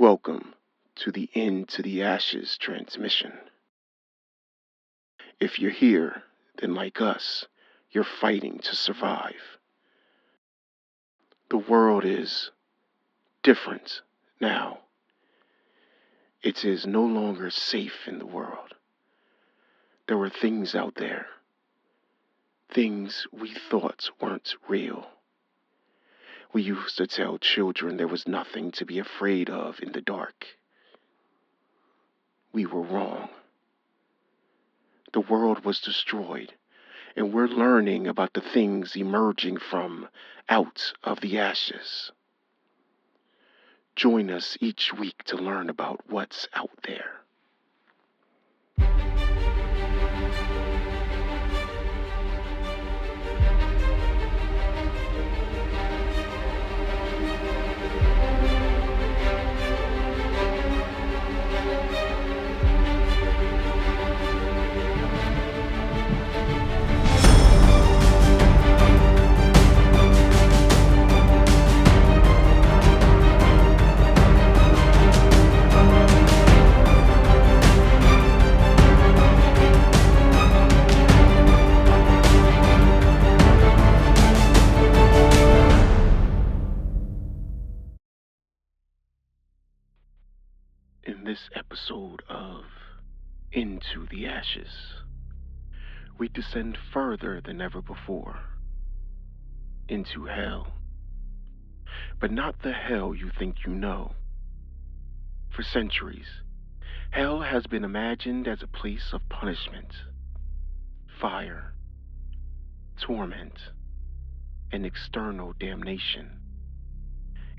Welcome to the Into the Ashes transmission. If you're here, then like us, you're fighting to survive. The world is different now. It is no longer safe in the world. There were things out there, things we thought weren't real. We used to tell children there was nothing to be afraid of in the dark. We were wrong. The world was destroyed, and we're learning about the things emerging from out of the ashes. Join us each week to learn about what's out there. In this episode of Into the Ashes, we descend further than ever before into hell. But not the hell you think you know. For centuries, hell has been imagined as a place of punishment, fire, torment, and external damnation.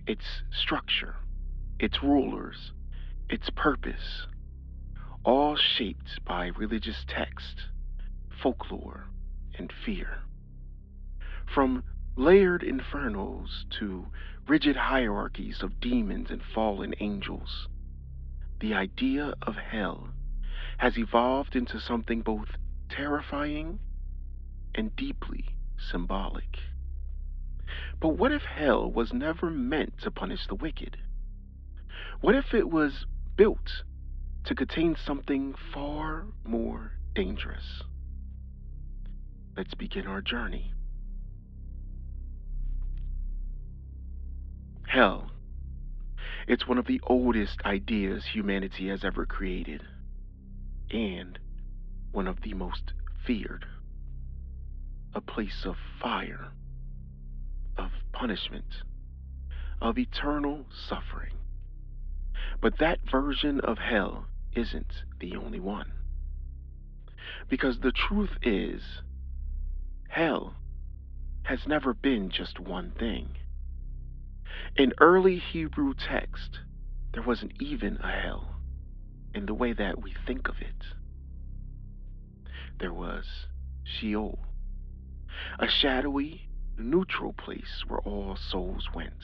Its structure, its rulers, its purpose, all shaped by religious text, folklore, and fear. From layered infernos to rigid hierarchies of demons and fallen angels, the idea of hell has evolved into something both terrifying and deeply symbolic. But what if hell was never meant to punish the wicked? What if it was built to contain something far more dangerous? Let's begin our journey. Hell. It's one of the oldest ideas humanity has ever created, and one of the most feared. A place of fire, of punishment, of eternal suffering. But that version of hell isn't the only one. Because the truth is, hell has never been just one thing. In early Hebrew text, there wasn't even a hell in the way that we think of it. There was Sheol, a shadowy, neutral place where all souls went.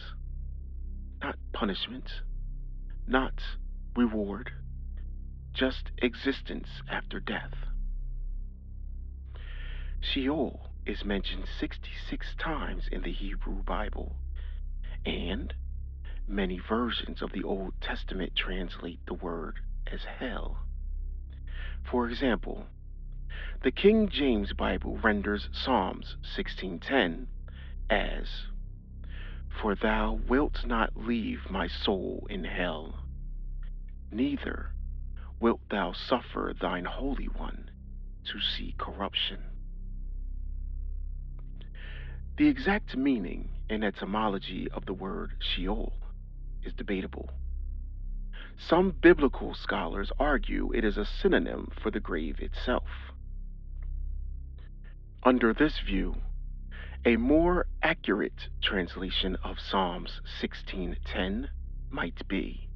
Not punishment, not reward, just existence after death. Sheol is mentioned 66 times in the Hebrew Bible, and many versions of the Old Testament translate the word as hell. For example, the King James Bible renders Psalms 16:10 as, "For thou wilt not leave my soul in hell, neither wilt thou suffer thine Holy One to see corruption." The exact meaning and etymology of the word Sheol is debatable. Some biblical scholars argue it is a synonym for the grave itself. Under this view, a more accurate translation of Psalms 16:10 might be,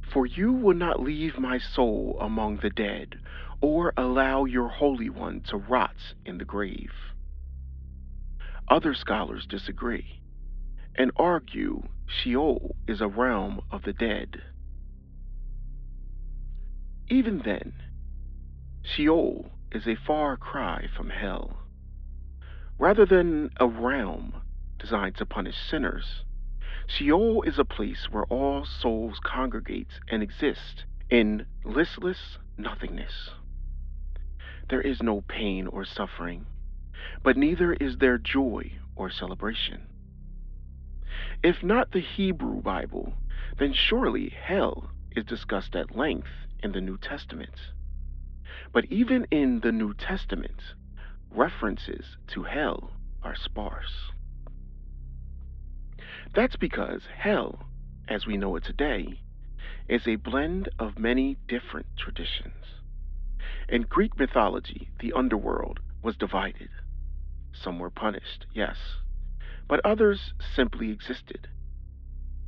"For you will not leave my soul among the dead, or allow your Holy One to rot in the grave." Other scholars disagree and argue Sheol is a realm of the dead. Even then, Sheol is a far cry from hell. Rather than a realm designed to punish sinners, Sheol is a place where all souls congregate and exist in listless nothingness. There is no pain or suffering, but neither is there joy or celebration. If not the Hebrew Bible, then surely hell is discussed at length in the New Testament. But even in the New Testament, references to hell are sparse. That's because hell, as we know it today, is a blend of many different traditions. In Greek mythology, the underworld was divided. Some were punished, yes, but others simply existed.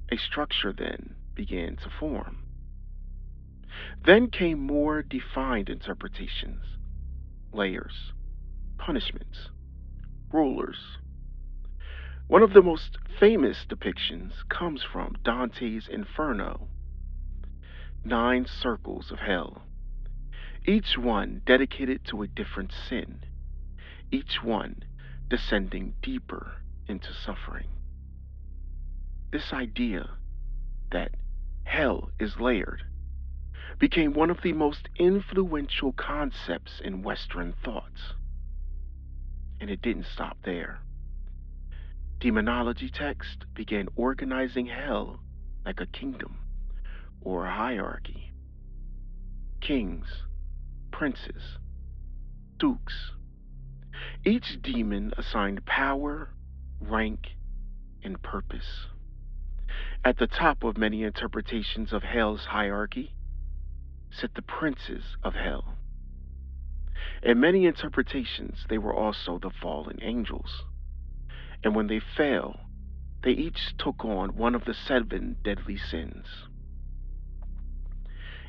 A structure then began to form. Then came more defined interpretations, layers, punishments, rulers. One of the most famous depictions comes from Dante's Inferno, 9 circles of hell, each one dedicated to a different sin, each one descending deeper into suffering. This idea that hell is layered became one of the most influential concepts in Western thought. And it didn't stop there. Demonology texts began organizing hell like a kingdom or a hierarchy. Kings, princes, dukes. Each demon assigned power, rank, and purpose. At the top of many interpretations of hell's hierarchy sit the princes of hell. In many interpretations, they were also the fallen angels. And when they fell, they each took on one of the 7 deadly sins,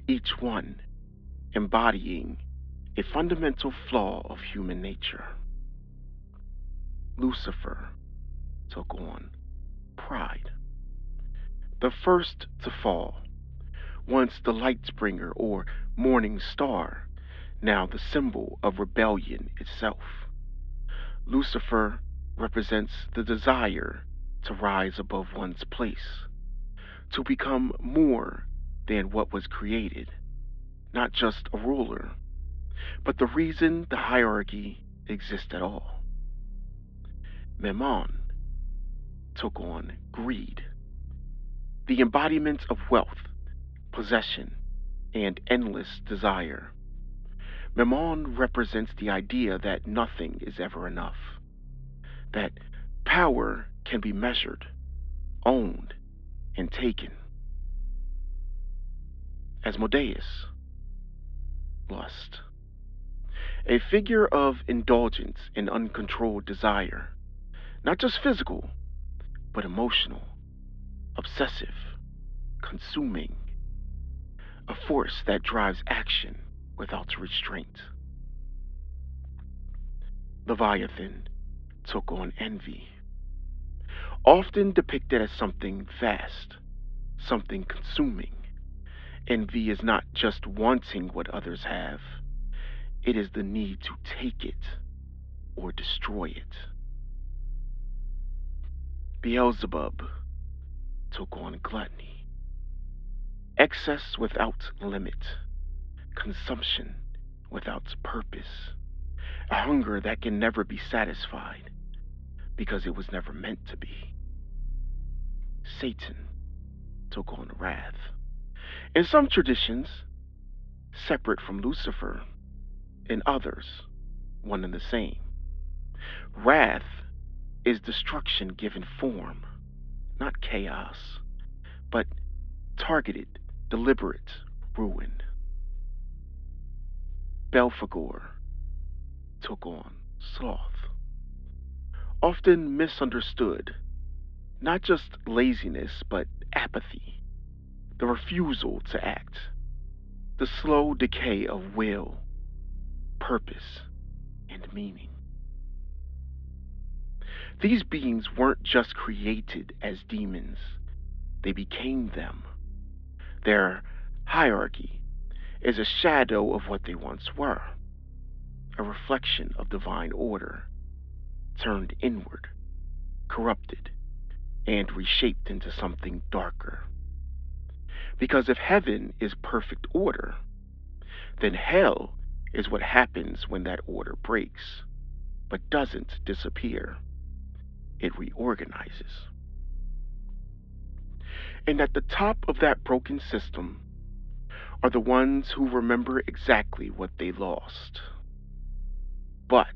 each one embodying a fundamental flaw of human nature. Lucifer took on pride, the first to fall, once the lightbringer or morning star, now the symbol of rebellion itself. Lucifer represents the desire to rise above one's place, to become more than what was created, not just a ruler, but the reason the hierarchy exists at all. Mammon took on greed, the embodiment of wealth, possession, and endless desire. Mammon represents the idea that nothing is ever enough, that power can be measured, owned, and taken. Asmodeus, lust, a figure of indulgence and uncontrolled desire, not just physical, but emotional, obsessive, consuming, a force that drives action without restraint. Leviathan took on envy, often depicted as something vast, something consuming. Envy is not just wanting what others have, it is the need to take it or destroy it. Beelzebub took on gluttony, excess without limit, consumption without purpose, a hunger that can never be satisfied because it was never meant to be. Satan took on wrath. In some traditions, separate from Lucifer, in others, one and the same. Wrath is destruction given form, not chaos, but targeted, deliberate ruin. Belphegor took on sloth, often misunderstood, not just laziness, but apathy, the refusal to act, the slow decay of will, purpose, and meaning. These beings weren't just created as demons, they became them. Their hierarchy is a shadow of what they once were, a reflection of divine order, turned inward, corrupted, and reshaped into something darker. Because if heaven is perfect order, then hell is what happens when that order breaks, but doesn't disappear. It reorganizes. And at the top of that broken system are the ones who remember exactly what they lost. But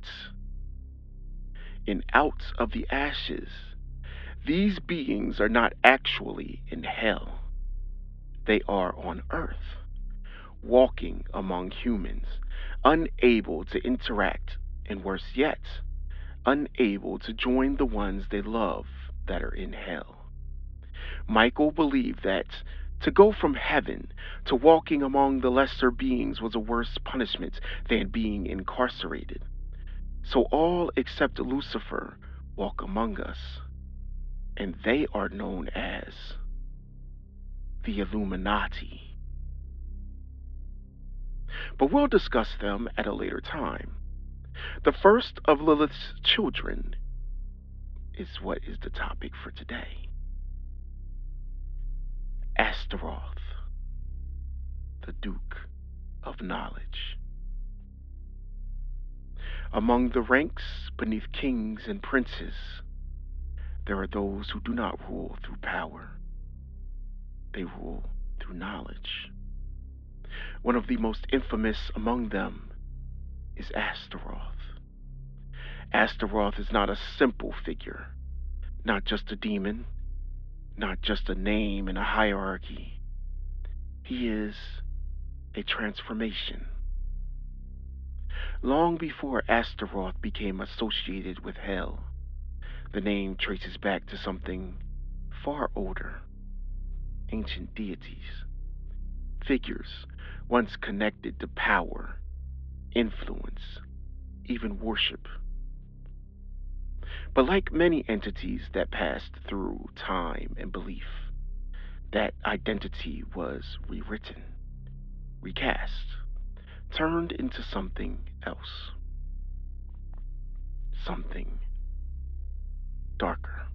in out of the ashes, these beings are not actually in hell. They are on earth, walking among humans, unable to interact, and worse yet, unable to join the ones they love that are in hell. Michael believed that to go from heaven to walking among the lesser beings was a worse punishment than being incarcerated. So all except Lucifer walk among us, and they are known as the Illuminati. But we'll discuss them at a later time. The first of Lilith's children is what is the topic for today. Astaroth, the Duke of Knowledge. Among the ranks beneath kings and princes, there are those who do not rule through power. They rule through knowledge. One of the most infamous among them is Astaroth. Astaroth is not a simple figure, not just a demon, not just a name in a hierarchy. He is a transformation. Long before Astaroth became associated with hell, the name traces back to something far older: ancient deities, figures once connected to power, influence, even worship. But like many entities that passed through time and belief, that identity was rewritten, recast, turned into something else, something darker.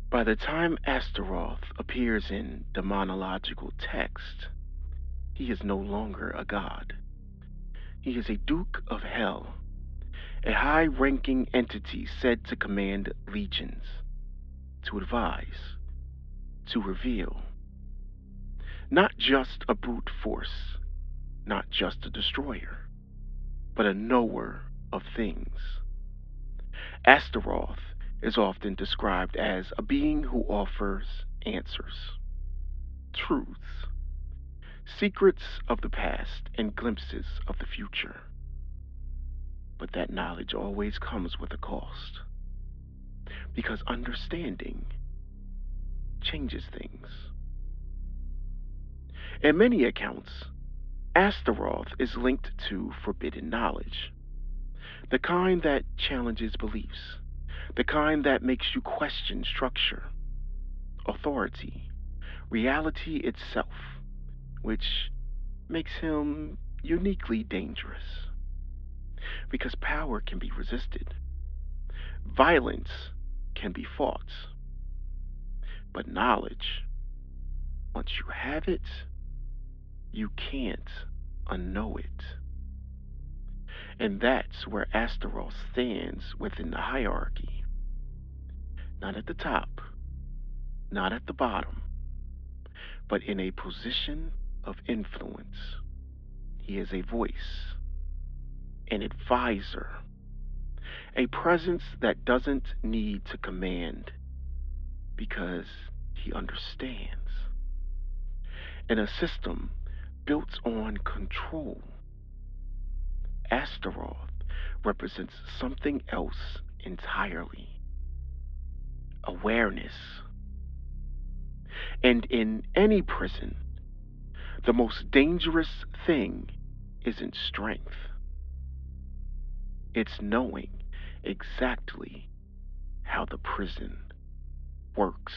By the time Astaroth appears in demonological text, he is no longer a god. He is a duke of hell, a high-ranking entity said to command legions, to advise, to reveal. Not just a brute force, not just a destroyer, but a knower of things. Astaroth is often described as a being who offers answers, truths, secrets of the past, and glimpses of the future. But that knowledge always comes with a cost, because understanding changes things. In many accounts, Astaroth is linked to forbidden knowledge, the kind that challenges beliefs, the kind that makes you question structure, authority, reality itself, which makes him uniquely dangerous. Because power can be resisted, violence can be fought, but knowledge, once you have it, you can't unknow it. And that's where Astaroth stands within the hierarchy. Not at the top, not at the bottom, but in a position of influence. He is a voice, an advisor, a presence that doesn't need to command because he understands. In a system built on control, Astaroth represents something else entirely: awareness. And in any prison, the most dangerous thing isn't strength, it's knowing exactly how the prison works.